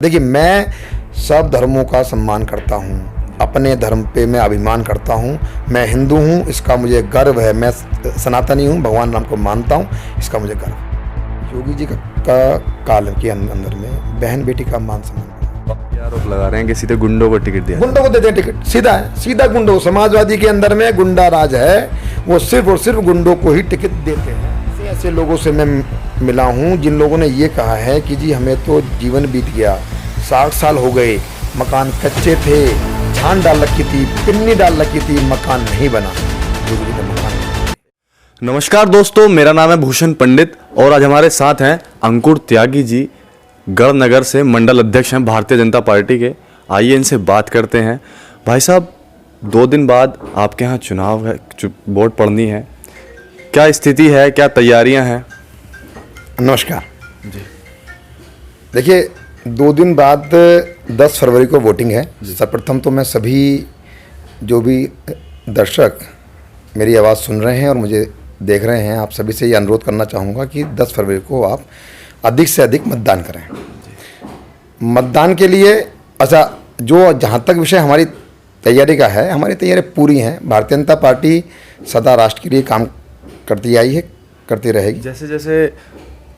देखिए, मैं सब धर्मों का सम्मान करता हूँ। अपने धर्म पे मैं अभिमान करता हूँ। मैं हिंदू हूँ, इसका मुझे गर्व है। मैं सनातनी हूँ, भगवान राम को मानता हूँ, इसका मुझे गर्व है। योगी जी का काल के अंदर में बहन बेटी का मान सम्मान। क्या आरोप लगा रहे हैं कि सीधे गुंडों को टिकट दिया? गुंडों को देते हैं टिकट, सीधा है, सीधा गुंडों। समाजवादी के अंदर में गुंडा राज है, वो सिर्फ और सिर्फ गुंडों को ही टिकट देते हैं। ऐसे लोगों से मैं मिला हूँ जिन लोगों ने ये कहा है कि जी हमें तो जीवन बीत गया, 60 साल हो गए, मकान कच्चे थे, छान डाल रखी थी, पिन्नी डाल रखी थी, मकान नहीं बना। नमस्कार दोस्तों, मेरा नाम है भूषण पंडित और आज हमारे साथ हैं अंकुर त्यागी जी, गढ़नगर से मंडल अध्यक्ष हैं भारतीय जनता पार्टी के। आइए इनसे बात करते हैं। भाई साहब, 2 दिन बाद आपके यहाँ चुनाव है, वोट पड़नी है, क्या स्थिति है, क्या तैयारियां हैं? नमस्कार जी। देखिए, 2 दिन बाद 10 फरवरी को वोटिंग है। सर्वप्रथम तो मैं सभी जो भी दर्शक मेरी आवाज़ सुन रहे हैं और मुझे देख रहे हैं, आप सभी से ये अनुरोध करना चाहूँगा कि 10 फरवरी को आप अधिक से अधिक मतदान करें। मतदान के लिए जो जहाँ तक विषय हमारी तैयारी का है, हमारी तैयारी पूरी हैं। भारतीय जनता पार्टी सदा राष्ट्र के लिए काम करती आई है, करती रहेगी। जैसे जैसे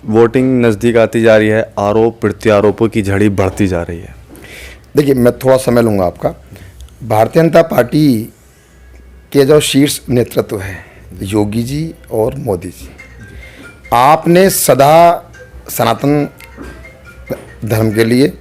वोटिंग नज़दीक आती जा रही है, आरोप प्रत्यारोपों की झड़ी बढ़ती जा रही है। देखिए, मैं थोड़ा समय लूँगा आपका। भारतीय जनता पार्टी के जो शीर्ष नेतृत्व है, योगी जी और मोदी जी, आपने सदा सनातन धर्म के लिए,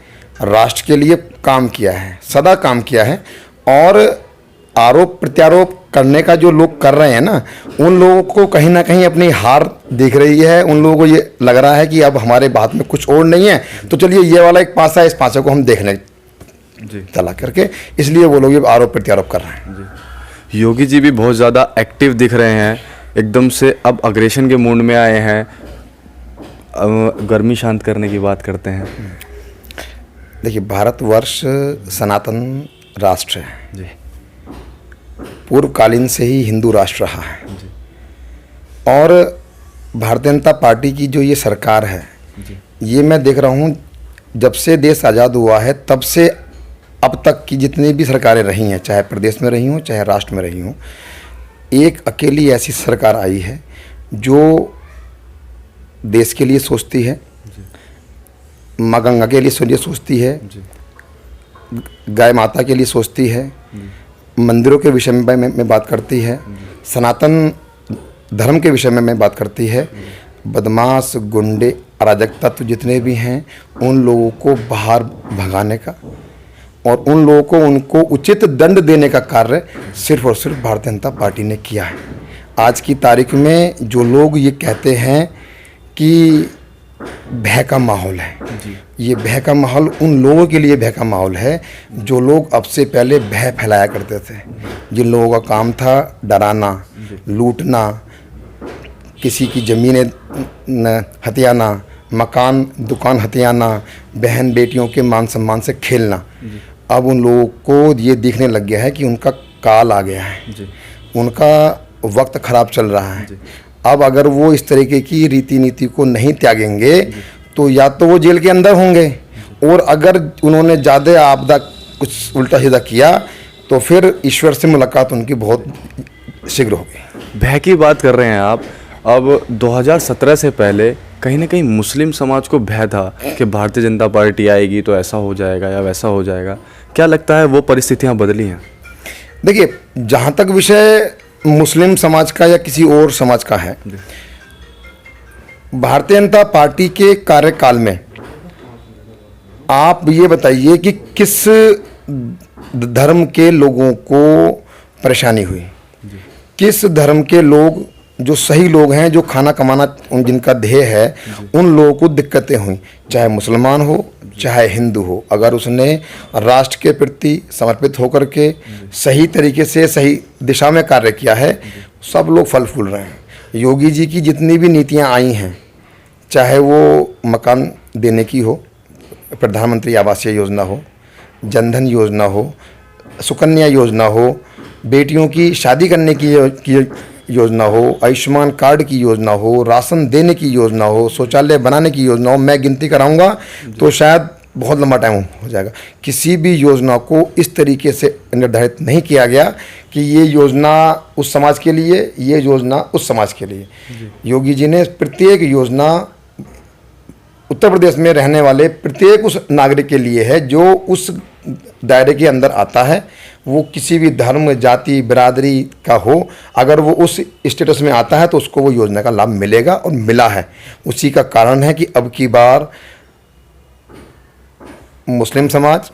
राष्ट्र के लिए काम किया है, सदा काम किया है। और आरोप प्रत्यारोप करने का जो लोग कर रहे हैं ना, उन लोगों को कहीं ना कहीं अपनी हार दिख रही है। उन लोगों को ये लग रहा है कि अब हमारे हाथ में कुछ और नहीं है, तो चलिए ये वाला एक पासा है, इस पासे को हम देखने जी चला करके, इसलिए वो लोग ये आरोप प्रत्यारोप कर रहे हैं। जी। योगी जी भी बहुत ज़्यादा एक्टिव दिख रहे हैं, एकदम से अब अग्रेशन के मूड में आए हैं, गर्मी शांत करने की बात करते हैं। देखिए, भारतवर्ष सनातन राष्ट्र है जी। पूर्वकालीन से ही हिंदू राष्ट्र रहा है जी। और भारतीय जनता पार्टी की जो ये सरकार है जी। ये मैं देख रहा हूँ, जब से देश आज़ाद हुआ है तब से अब तक की जितनी भी सरकारें रही हैं, चाहे प्रदेश में रही हों चाहे राष्ट्र में रही हों, एक अकेली ऐसी सरकार आई है जो देश के लिए सोचती है, माँ गंगा के लिए सोचती है, गाय माता के लिए सोचती है, मंदिरों के विषय में मैं बात करती है, सनातन धर्म के विषय में मैं बात करती है। बदमाश, गुंडे, अराजक तत्व जितने भी हैं, उन लोगों को बाहर भगाने का और उन लोगों को उनको उचित दंड देने का कार्य सिर्फ और सिर्फ भारतीय जनता पार्टी ने किया है। आज की तारीख में जो लोग ये कहते हैं कि भय का माहौल है, ये भय का माहौल उन लोगों के लिए भय का माहौल है जो लोग अब से पहले भय फैलाया करते थे, जिन लोगों का काम था डराना, लूटना, किसी की ज़मीनें हथियाना, मकान दुकान हथियाना, बहन बेटियों के मान सम्मान से खेलना। अब उन लोगों को ये दिखने लग गया है कि उनका काल आ गया है, उनका वक्त ख़राब चल रहा है। अब अगर वो इस तरीके की रीति नीति को नहीं त्यागेंगे तो या तो वो जेल के अंदर होंगे, और अगर उन्होंने ज़्यादा आपदा कुछ उल्टा सीधा किया तो फिर ईश्वर से मुलाकात उनकी बहुत शीघ्र होगी। भय की बात कर रहे हैं आप। अब 2017 से पहले कहीं ना कहीं मुस्लिम समाज को भय था कि भारतीय जनता पार्टी आएगी तो ऐसा हो जाएगा या वैसा हो जाएगा। क्या लगता है वो परिस्थितियाँ बदली हैं? देखिए, जहाँ तक विषय मुस्लिम समाज का या किसी और समाज का है, भारतीय जनता पार्टी के कार्यकाल में आप ये बताइए कि किस धर्म के लोगों को परेशानी हुई, किस धर्म के लोग जो सही लोग हैं, जो खाना कमाना जिनका ध्येय है, उन लोगों को दिक्कतें हुई, चाहे मुसलमान हो चाहे हिंदू हो। अगर उसने राष्ट्र के प्रति समर्पित होकर के सही तरीके से सही दिशा में कार्य किया है, सब लोग फल फूल रहे हैं। योगी जी की जितनी भी नीतियां आई हैं, चाहे वो मकान देने की हो, प्रधानमंत्री आवास योजना हो, जनधन योजना हो, सुकन्या योजना हो, बेटियों की शादी करने की योजना हो, आयुष्मान कार्ड की योजना हो, राशन देने की योजना हो, शौचालय बनाने की योजना हो, मैं गिनती कराऊंगा तो शायद बहुत लंबा टाइम हो जाएगा। किसी भी योजना को इस तरीके से निर्धारित नहीं किया गया कि ये योजना उस समाज के लिए, ये योजना उस समाज के लिए। योगी जी ने प्रत्येक योजना उत्तर प्रदेश में रहने वाले प्रत्येक उस नागरिक के लिए है जो उस दायरे के अंदर आता है, वो किसी भी धर्म, जाति, बिरादरी का हो, अगर वो उस स्टेटस में आता है तो उसको वो योजना का लाभ मिलेगा और मिला है। उसी का कारण है कि अब की बार मुस्लिम समाज,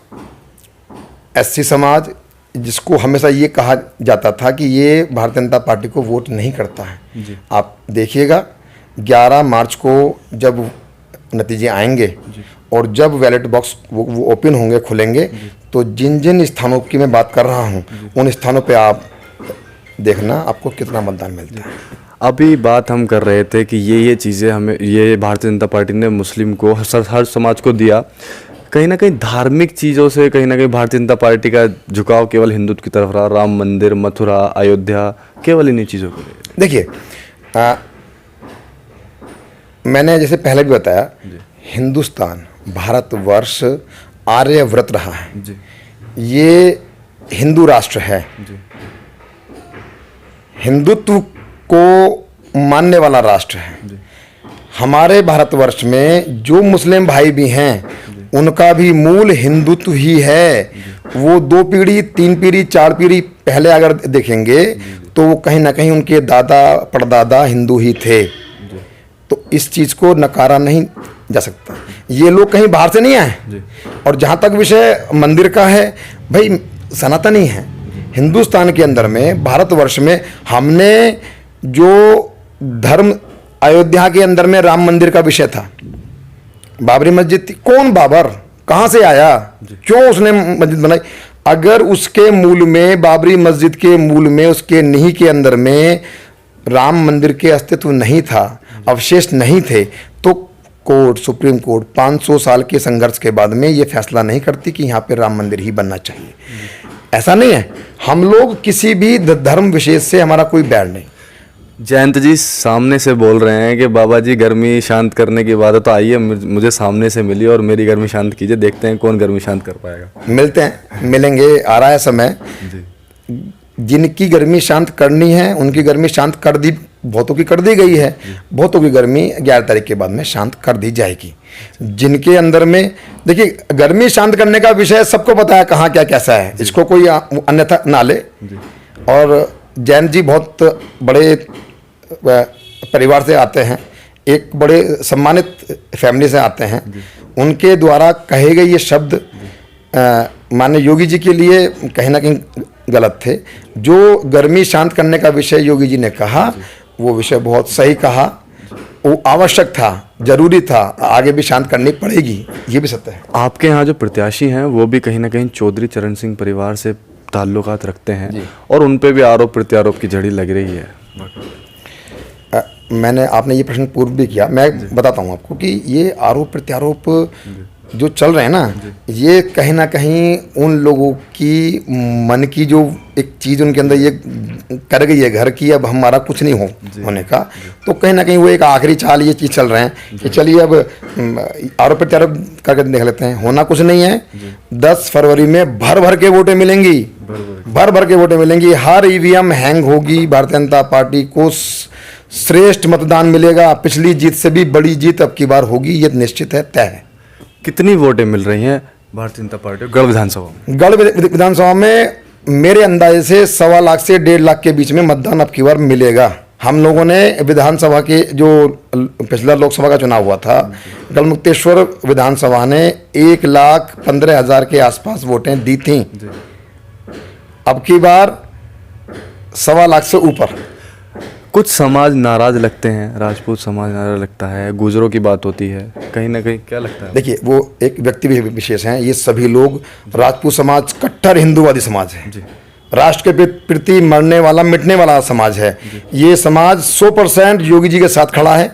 एससी समाज, जिसको हमेशा ये कहा जाता था कि ये भारतीय जनता पार्टी को वोट नहीं करता है, आप देखिएगा 11 मार्च को जब नतीजे आएंगे और जब बैलेट बॉक्स वो ओपन होंगे, खुलेंगे, तो जिन जिन स्थानों की मैं बात कर रहा हूँ उन स्थानों पे आप देखना आपको कितना मतदान मिलता है। अभी बात हम कर रहे थे कि ये चीज़ें हमें, ये भारतीय जनता पार्टी ने मुस्लिम को, हर समाज को दिया। कहीं ना कहीं धार्मिक चीज़ों से कहीं ना कहीं भारतीय जनता पार्टी का झुकाव केवल हिंदुत्व की तरफ रहा। राम मंदिर, मथुरा, अयोध्या, केवल इन्हीं चीज़ों को लिए। देखिए, मैंने जैसे पहले भी बताया, हिंदुस्तान, भारतवर्ष आर्यव्रत रहा है जी। ये हिंदू राष्ट्र है, हिंदुत्व को मानने वाला राष्ट्र है। हमारे भारतवर्ष में जो मुस्लिम भाई भी हैं उनका भी मूल हिंदुत्व ही है। वो 2 पीढ़ी, 3 पीढ़ी, 4 पीढ़ी पहले अगर देखेंगे तो वो कहीं ना कहीं उनके दादा परदादा हिंदू ही थे। तो इस चीज़ को नकारा नहीं जा सकता। ये लोग कहीं बाहर से नहीं आए। और जहाँ तक विषय मंदिर का है, भाई सनातनी है। हिंदुस्तान के अंदर में, भारतवर्ष में हमने जो धर्म, अयोध्या के अंदर में राम मंदिर का विषय था, बाबरी मस्जिद थी, कौन बाबर, कहाँ से आया, क्यों उसने मस्जिद बनाई? अगर उसके मूल में, बाबरी मस्जिद के मूल में, उसके नींव के अंदर में राम मंदिर के अस्तित्व नहीं था, अवशेष नहीं थे, तो कोर्ट, सुप्रीम कोर्ट 500 साल के संघर्ष के बाद में ये फैसला नहीं करती कि यहाँ पे राम मंदिर ही बनना चाहिए। ऐसा नहीं है। हम लोग किसी भी धर्म विशेष से हमारा कोई बैर नहीं। जयंत जी सामने से बोल रहे हैं कि बाबा जी गर्मी शांत करने की बात है, तो आइए मुझे सामने से मिलिए और मेरी गर्मी शांत कीजिए। देखते हैं कौन गर्मी शांत कर पाएगा। मिलते हैं, मिलेंगे, आ रहा है समय। जिनकी गर्मी शांत करनी है उनकी गर्मी शांत कर दी, बहुतों की कर दी गई है। बहुतों की गर्मी 11 तारीख के बाद में शांत कर दी जाएगी। जिनके अंदर में, देखिए, गर्मी शांत करने का विषय सबको पता है कहाँ क्या कैसा है, इसको कोई अन्यथा ना ले। और जैन जी बहुत बड़े परिवार से आते हैं, एक बड़े सम्मानित फैमिली से आते हैं। उनके द्वारा कहे गए ये शब्द माननीय योगी जी के लिए कहीं ना कहीं गलत थे। जो गर्मी शांत करने का विषय योगी जी ने कहा, वो विषय बहुत सही कहा, वो आवश्यक था, जरूरी था, आगे भी शांत करनी पड़ेगी, ये भी सत्य है। आपके यहाँ जो प्रत्याशी हैं वो भी कहीं ना कहीं चौधरी चरण सिंह परिवार से ताल्लुकात रखते हैं और उन पे भी आरोप प्रत्यारोप की झड़ी लग रही है। आपने ये प्रश्न पूर्व भी किया, मैं बताता हूँ आपको कि ये आरोप प्रत्यारोप जो चल रहे हैं ना, ये कहीं ना कहीं उन लोगों की मन की जो एक चीज़ उनके अंदर ये कर गई है घर की, अब हमारा कुछ नहीं होने का, तो कहीं ना कहीं वो एक आखिरी चाल ये चीज़ चल रहे हैं कि चलिए अब आरोप प्रत्यारोप करके देख लेते हैं। होना कुछ नहीं है। 10 फरवरी में भर भर के वोटें मिलेंगी, भर भर के वोटें मिलेंगी। हर ईवीएम हैंग होगी, भारतीय जनता पार्टी को श्रेष्ठ मतदान मिलेगा। पिछली जीत से भी बड़ी जीत अब की बार होगी, ये निश्चित है, तय है। कितनी वोटें मिल रही हैं भारतीय जनता पार्टी गढ़ विधानसभा में? गढ़ विधानसभा में मेरे अंदाजे से 1.25 लाख से 1.5 लाख के बीच में मतदान अब की बार मिलेगा। हम लोगों ने विधानसभा के जो पिछला लोकसभा का चुनाव हुआ था, गढ़मुक्तेश्वर विधानसभा ने 1,15,000 के आसपास वोटें दी थी। अब की बार 1.25 लाख से ऊपर। कुछ समाज नाराज लगते हैं, राजपूत समाज नाराज लगता है, गुजरों की बात होती है, कहीं ना कहीं क्या लगता है? देखिए, वो एक व्यक्ति विशेष हैं, ये सभी लोग, राजपूत समाज कट्टर हिंदूवादी समाज है, राष्ट्र के प्रति मरने वाला मिटने वाला समाज है। ये समाज 100% योगी जी के साथ खड़ा है।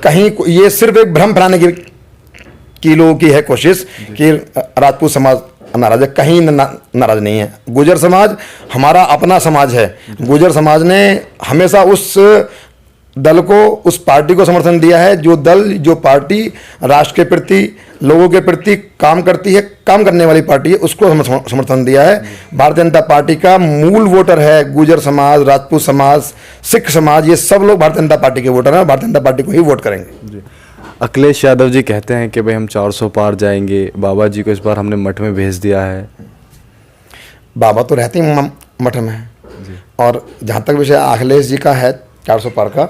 कहीं ये सिर्फ एक भ्रम फैलाने की लोगों की है कोशिश कि राजपूत समाज नाराज है, कहीं नाराज नहीं है। गुजर समाज हमारा अपना समाज है। गुजर समाज ने हमेशा उस दल को, उस पार्टी को समर्थन दिया है जो दल, जो पार्टी राष्ट्र के प्रति, लोगों के प्रति काम करती है, काम करने वाली पार्टी है, उसको समर्थन दिया है। भारतीय जनता पार्टी का मूल वोटर है गुर्जर समाज, राजपूत समाज, सिख समाज, ये सब लोग भारतीय जनता पार्टी के वोटर हैं, भारतीय जनता पार्टी को ही वोट करेंगे। अखिलेश यादव जी कहते हैं कि भाई हम 400 पार जाएंगे, बाबा जी को इस बार हमने मठ में भेज दिया है। बाबा तो रहते ही मठ में है। और जहाँ तक विषय अखिलेश जी का है 400 पार का,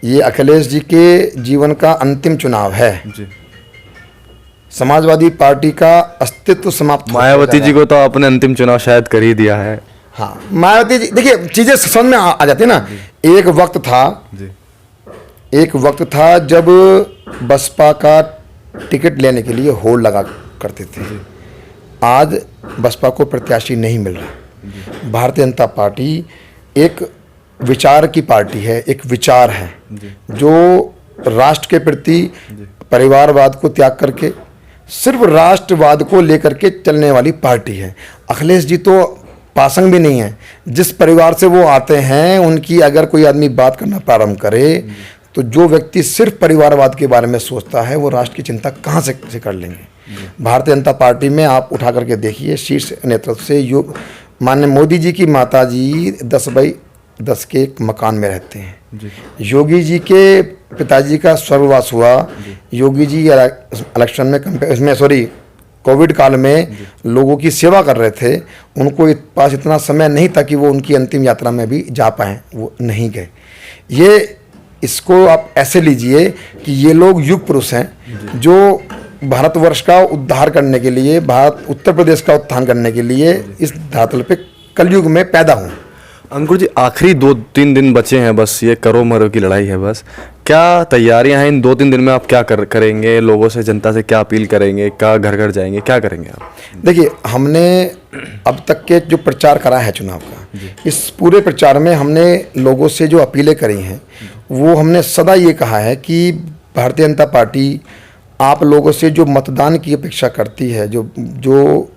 ये अखिलेश जी के जीवन का अंतिम चुनाव है। समाजवादी पार्टी का अस्तित्व समाप्त, मायावती जी को तो आपने अंतिम चुनाव शायद कर ही दिया है। हाँ, मायावती जी, देखिए चीजें समझ में आ जाती है ना। एक वक्त था जब बसपा का टिकट लेने के लिए होड़ लगा करते थे। आज बसपा को प्रत्याशी नहीं मिल रहा। भारतीय जनता पार्टी एक विचार की पार्टी है, एक विचार है जो राष्ट्र के प्रति परिवारवाद को त्याग करके सिर्फ राष्ट्रवाद को लेकर के चलने वाली पार्टी है। अखिलेश जी तो पासंग भी नहीं है। जिस परिवार से वो आते हैं, उनकी अगर कोई आदमी बात करना प्रारंभ करे तो जो व्यक्ति सिर्फ परिवारवाद के बारे में सोचता है, वो राष्ट्र की चिंता कहाँ से कर लेंगे। भारतीय जनता पार्टी में आप उठा करके देखिए, शीर्ष नेतृत्व से माननीय मोदी जी की माता जी 10x10 के एक मकान में रहते हैं। योगी जी के पिताजी का स्वर्गवास हुआ। योगी जी इलेक्शन में कोविड काल में लोगों की सेवा कर रहे थे। उनको पास इतना समय नहीं था कि वो उनकी अंतिम यात्रा में भी जा पाएँ, वो नहीं गए। इसको आप ऐसे लीजिए कि ये लोग युग पुरुष हैं जो भारतवर्ष का उद्धार करने के लिए, उत्तर प्रदेश का उत्थान करने के लिए इस धरातल पे कलयुग में पैदा हुए। अंकुर जी, आखिरी 2-3 दिन बचे हैं, बस ये करो मरो की लड़ाई है। बस क्या तैयारियां हैं इन 2-3 दिन में? आप क्या करेंगे? लोगों से, जनता से क्या अपील करेंगे? क्या घर घर जाएंगे? क्या करेंगे आप? देखिए, हमने अब तक के जो प्रचार करा है चुनाव का, इस पूरे प्रचार में हमने लोगों से जो अपीलें करी हैं, वो हमने सदा ये कहा है कि भारतीय जनता पार्टी आप लोगों से जो मतदान की अपेक्षा करती है, जो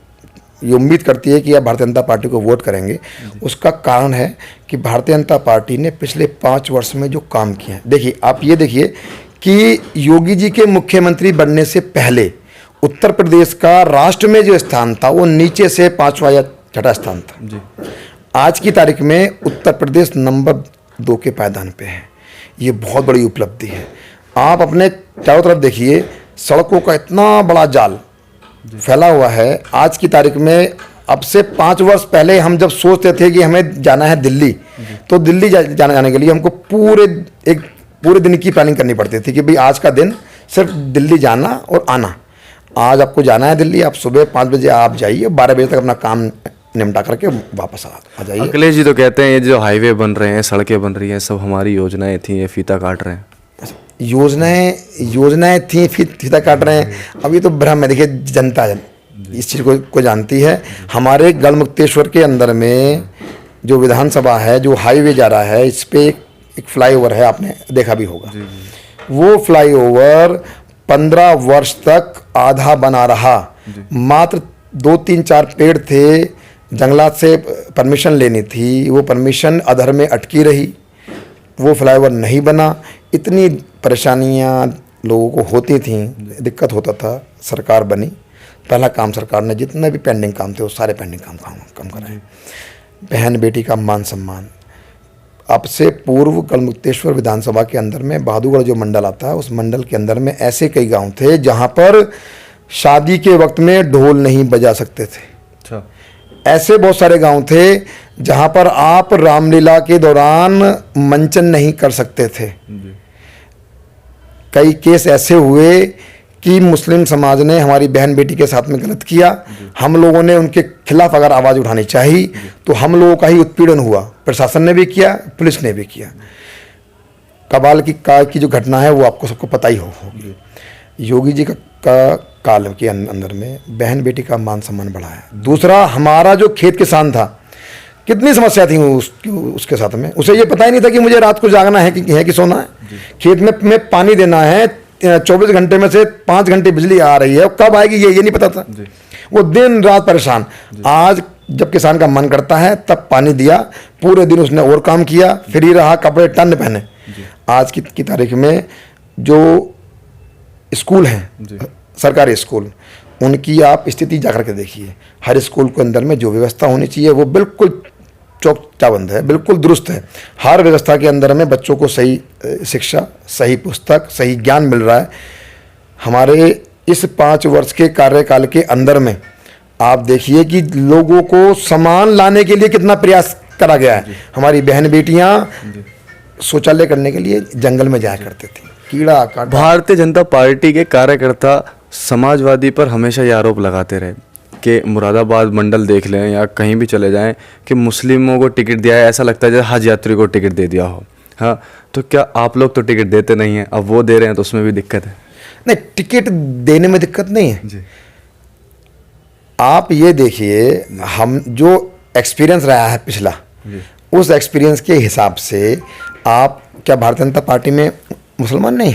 ये उम्मीद करती है कि आप भारतीय जनता पार्टी को वोट करेंगे, उसका कारण है कि भारतीय जनता पार्टी ने पिछले 5 वर्ष में जो काम किए हैं। देखिए, आप ये देखिए कि योगी जी के मुख्यमंत्री बनने से पहले उत्तर प्रदेश का राष्ट्र में जो स्थान था, वो नीचे से 5वां या 6वां स्थान था। आज की तारीख में उत्तर प्रदेश नंबर 2 के पायदान पे है। ये बहुत बड़ी उपलब्धि है। आप अपने चारों तरफ देखिए, सड़कों का इतना बड़ा जाल फैला हुआ है। आज की तारीख में, अब से 5 वर्ष पहले हम जब सोचते थे कि हमें जाना है दिल्ली, तो दिल्ली जाने के लिए हमको पूरे दिन की प्लानिंग करनी पड़ती थी कि भाई आज का दिन सिर्फ दिल्ली जाना और आना। आज आपको जाना है दिल्ली, आप सुबह 5 बजे आप जाइए, 12 बजे तक अपना काम निपटा करके वापस आ जाइए। अखिलेश जी तो कहते हैं ये जो हाईवे बन रहे हैं, सड़कें बन रही हैं, सब हमारी योजनाएं थी, ये फीता काट रहे हैं। योजनाएं थी, फीता काट रहे हैं। अभी तो भ्रम है। देखिए, जनता इस चीज़ को जानती है। हमारे गढ़मुक्तेश्वर के अंदर में जो विधानसभा है, जो हाईवे जा रहा है, इस पे एक फ्लाईओवर है, आपने देखा भी होगा। वो फ्लाईओवर 15 वर्ष तक आधा बना रहा। मात्र 2-3-4 पेड़ थे, जंगलात से परमिशन लेनी थी, वो परमिशन अधर में अटकी रही, वो फ्लाईओवर नहीं बना। इतनी परेशानियां लोगों को होती थी, दिक्कत होता था। सरकार बनी, पहला काम सरकार ने जितने भी पेंडिंग काम थे वो सारे पेंडिंग काम कराए। बहन बेटी का मान सम्मान। अब से पूर्व गढ़मुक्तेश्वर विधानसभा के अंदर में बहादुरगढ़ जो मंडल आता है, उस मंडल के अंदर में ऐसे कई गांव थे जहां पर शादी के वक्त में ढोल नहीं बजा सकते थे। अच्छा। ऐसे बहुत सारे गांव थे जहां पर आप रामलीला के दौरान मंचन नहीं कर सकते थे। कई केस ऐसे हुए कि मुस्लिम समाज ने हमारी बहन बेटी के साथ में गलत किया, हम लोगों ने उनके खिलाफ अगर आवाज़ उठानी चाहिए तो हम लोगों का ही उत्पीड़न हुआ। प्रशासन ने भी किया, पुलिस ने भी किया। कबाल की जो घटना है वो आपको सबको पता ही होगी। योगी जी का काल के अंदर में बहन बेटी का मान सम्मान बढ़ा है। दूसरा, हमारा जो खेत किसान था, कितनी समस्या थी उसके साथ में। उसे ये पता ही नहीं था कि मुझे रात को जागना है कि सोना है। खेत में पानी देना है, 24 घंटे में से 5 घंटे बिजली आ रही है, कब आएगी ये नहीं पता था। वो दिन रात परेशान। आज जब किसान का मन करता है तब पानी दिया, पूरे दिन उसने और काम किया, फ्री रहा, कपड़े टन पहने। आज की तारीख में जो स्कूल हैं, सरकारी स्कूल, उनकी आप स्थिति जाकर के देखिए। हर स्कूल के अंदर में जो व्यवस्था होनी चाहिए वो बिल्कुल चौक चाबंद है, बिल्कुल दुरुस्त है। हर व्यवस्था के अंदर में बच्चों को सही शिक्षा, सही पुस्तक, सही ज्ञान मिल रहा है। हमारे इस 5 वर्ष के कार्यकाल के अंदर में आप देखिए कि लोगों को सामान लाने के लिए कितना प्रयास करा गया है। हमारी बहन बेटियां शौचालय करने के लिए जंगल में जाया करते थे, कीड़ा काटा। भारतीय जनता पार्टी के कार्यकर्ता समाजवादी पर हमेशा ये आरोप लगाते रहे कि मुरादाबाद मंडल देख लें या कहीं भी चले जाएं कि मुस्लिमों को टिकट दिया है, ऐसा लगता है जैसे हज यात्री को टिकट दे दिया हो। हाँ, तो क्या आप लोग तो टिकट देते नहीं हैं, अब वो दे रहे हैं तो उसमें भी दिक्कत है? नहीं, टिकट देने में दिक्कत नहीं है जी। आप ये देखिए, हम जो एक्सपीरियंस रहा है पिछला, उस एक्सपीरियंस के हिसाब से आप क्या भारतीय जनता पार्टी में मुसलमान नहीं?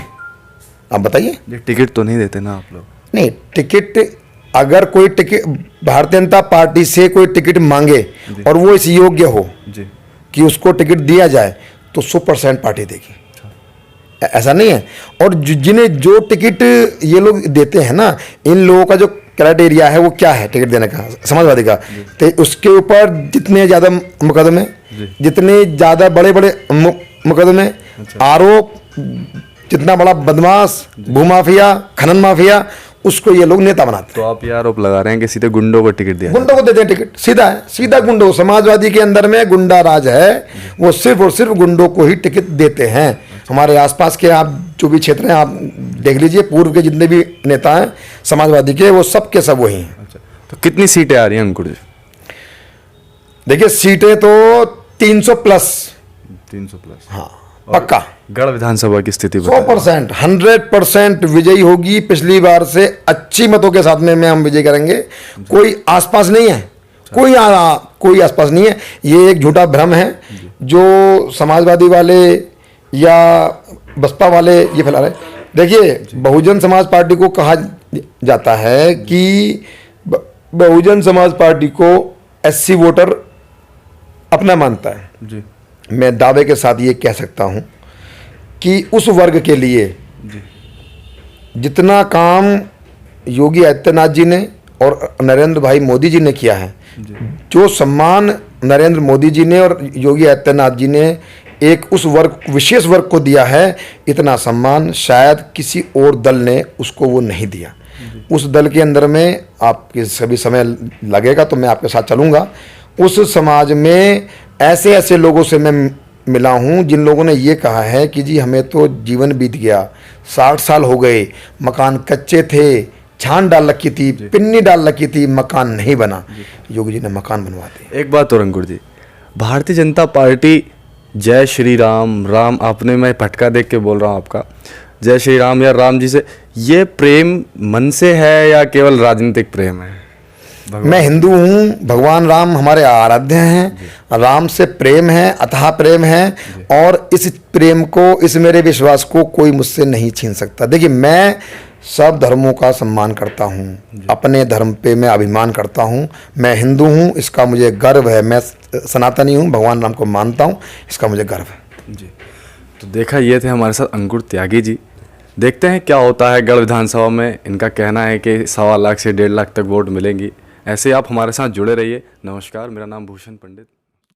आप बताइए। टिकट तो नहीं देते ना आप लोग? नहीं, टिकट अगर कोई टिकट भारतीय जनता पार्टी से कोई टिकट मांगे और वो इस योग्य हो जी कि उसको टिकट दिया जाए तो 100% पार्टी देगी। ऐसा नहीं है। और जिन्हें जो टिकट ये लोग देते हैं ना, इन लोगों का जो क्राइटेरिया है वो क्या है टिकट देने का, समाजवादी का, तो उसके ऊपर जितने ज़्यादा मुकदमे, जितने ज़्यादा बड़े बड़े मुकदमे, आरोप, जितना बड़ा बदमाश, भूमाफिया, खनन माफिया, उसको ये लोग नेता बनाते हैं। तो आप ये आरोप लगा रहे हैं कि सीधे गुंडों को टिकट दिया? गुंडों को देते हैं टिकट, सीधा है, सीधा गुंडों। समाजवादी के अंदर में गुंडा राज है, वो सिर्फ और सिर्फ गुंडों को ही टिकट देते हैं। हमारे आसपास के आप जो भी क्षेत्र हैं आप देख लीजिए, पूर्व के जितने भी नेता हैं समाजवादी के, वो सब के सब वही हैं। अच्छा, तो कितनी सीटें आ रही हैं अंकुर जी? देखिए, सीटें तो 300 प्लस। 300 प्लस? हाँ, पक्का। गढ़ विधानसभा की स्थिति 100%, 100% विजयी होगी। पिछली बार से अच्छी मतों के साथ में हम विजय करेंगे। कोई आसपास नहीं है, कोई आसपास नहीं है। ये एक झूठा भ्रम है जो समाजवादी वाले या बसपा वाले ये फैला रहे। देखिए, बहुजन समाज पार्टी को कहा जाता है कि बहुजन समाज पार्टी को SC वोटर अपना मानता है जी। मैं दावे के साथ ये कह सकता हूं कि उस वर्ग के लिए जितना काम योगी आदित्यनाथ जी ने और नरेंद्र भाई मोदी जी ने किया है, जो सम्मान नरेंद्र मोदी जी ने और योगी आदित्यनाथ जी ने एक उस वर्ग, विशेष वर्ग को दिया है, इतना सम्मान शायद किसी और दल ने उसको वो नहीं दिया। उस दल के अंदर में आपके सभी समय लगेगा तो मैं आपके साथ चलूँगा। उस समाज में ऐसे ऐसे लोगों से मैं मिला हूँ जिन लोगों ने ये कहा है कि जी हमें तो जीवन बीत गया, 60 साल हो गए, मकान कच्चे थे, छान डाल रखी थी, पिन्नी डाल रखी थी, मकान नहीं बना। योगी जी ने मकान बनवा दिए। एक बात और अंकुर जी, भारतीय जनता पार्टी जय श्री राम, राम आपने, मैं फटका देख के बोल रहा हूँ आपका, जय श्री राम या राम जी से, ये प्रेम मन से है या केवल राजनीतिक प्रेम है? मैं हिंदू हूँ, भगवान राम हमारे आराध्य हैं, राम से प्रेम है, अथाह प्रेम है, और इस प्रेम को, इस मेरे विश्वास को कोई मुझसे नहीं छीन सकता। देखिए, मैं सब धर्मों का सम्मान करता हूँ, अपने धर्म पे मैं अभिमान करता हूँ। मैं हिंदू हूँ, इसका मुझे गर्व है। मैं सनातनी हूँ, भगवान राम को मानता हूँ, इसका मुझे गर्व है जी। तो देखा, ये थे हमारे साथ अंकुर त्यागी जी। देखते हैं क्या होता है गढ़ विधानसभा में। इनका कहना है कि 1.25 लाख से 1.5 लाख तक वोट मिलेंगी। ऐसे आप हमारे साथ जुड़े रहिए। नमस्कार, मेरा नाम भूषण पंडित।